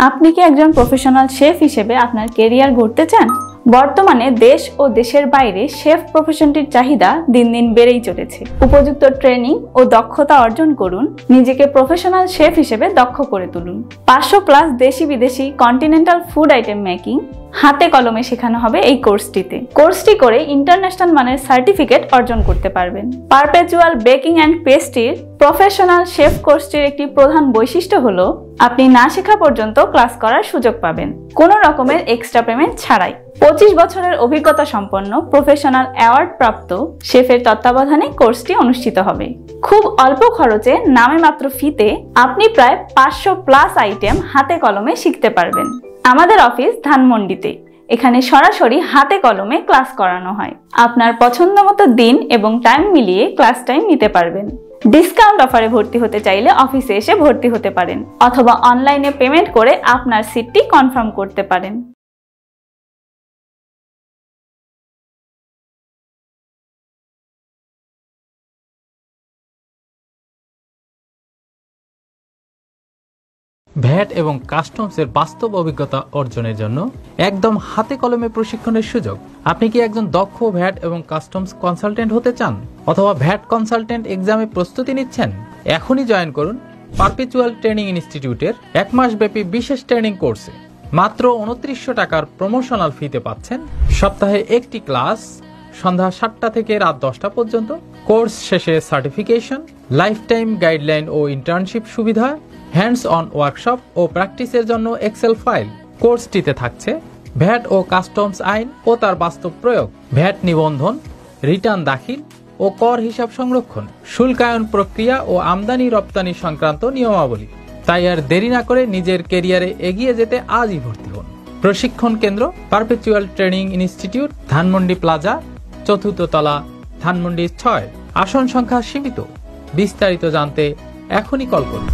আপনি কি একজন প্রফেশনাল শেফ হিসেবে আপনার ক্যারিয়ার গড়তে চান? বর্তমানে দেশ ও দেশের বাইরে শেফ প্রফেশনটির চাহিদা দিন দিন বেড়েই চলেছে। উপযুক্ত ট্রেনিং ও দক্ষতা অর্জন করুন, নিজেকে প্রফেশনাল শেফ হিসেবে দক্ষ করে তুলুন। 500+ দেশি বিদেশি কন্টিনেন্টাল ফুড আইটেম মেকিং হাতে কলমে শেখানো হবে এই কোর্সটি করে ইন্টারন্যাশনাল মানের সার্টিফিকেট অর্জন করতে পারবেন। পারপেচুয়াল বেকিং অ্যান্ড পেস্ট্রির প্রফেশনাল শেফ কোর্সটির একটি প্রধান বৈশিষ্ট্য হলো আপনি না শেখা পর্যন্ত ক্লাস করার সুযোগ পাবেন, কোনো রকমের এক্সট্রা পেমেন্ট ছাড়াই। 25 বছরের অভিজ্ঞতা সম্পন্ন প্রফেশনাল অ্যাওয়ার্ড প্রাপ্ত শেফের তত্ত্বাবধানে কোর্সটি অনুষ্ঠিত হবে। খুব অল্প খরচে নামে মাত্র ফিতে আপনি প্রায় 500+ আইটেম হাতে কলমে শিখতে পারবেন। আমাদের অফিস ধানমন্ডিতে। এখানে সরাসরি হাতে কলমে ক্লাস করানো হয়। আপনার পছন্দ মতো দিন এবং টাইম মিলিয়ে ক্লাস টাইম নিতে পারবেন। ডিসকাউন্ট অফারে ভর্তি হতে চাইলে অফিসে এসে ভর্তি হতে পারেন অথবা অনলাইনে পেমেন্ট করে আপনার সিটটি কনফার্ম করতে পারেন। ভ্যাট এবং কাস্টমসের বাস্তব অভিজ্ঞতা অর্জনের জন্য একদম হাতে কলমে প্রশিক্ষণের সুযোগ। আপনি কি একজন দক্ষ ভ্যাট এবং কাস্টমস কনসালটেন্ট হতে চান অথবা ভ্যাট কনসালটেন্ট এক্সামে প্রস্তুতি নিচ্ছেন? এখনই জয়েন করুন পারপেচুয়াল ট্রেনিং ইনস্টিটিউটের 1 মাস ব্যাপী বিশেষ ট্রেনিং কোর্সে। মাত্র 2900 টাকার প্রমোশনাল ফিতে পাচ্ছেন সপ্তাহে একটি ক্লাস, সন্ধ্যা 7টা থেকে রাত 10টা পর্যন্ত। কোর্স শেষে সার্টিফিকেশন, লাইফ টাইম গাইডলাইন ও ইন্টার্নশিপ সুবিধা, হ্যান্ডস অন ওয়ার্কশপ ও প্র্যাকটিসের জন্য এক্সেল ফাইল। কোর্সটিতে থাকছে ভ্যাট ও কাস্টমস আইন ও তার বাস্তব প্রয়োগ, ভ্যাট নিবন্ধন, রিটার্ন দাখিল ও কর হিসাব সংরক্ষণ, শুল্কায়ন প্রক্রিয়া ও আমদানি রপ্তানি সংক্রান্ত নিয়মাবলী। তাই আর দেরি না করে নিজের ক্যারিয়ারে এগিয়ে যেতে আজই ভর্তি হন। প্রশিক্ষণ কেন্দ্র perpetual training institute, Dhanmondi plaza, 4th তলা, ধানমন্ডি 6। আসন সংখ্যা সীমিত। বিস্তারিত জানতে এখনই কল করুন।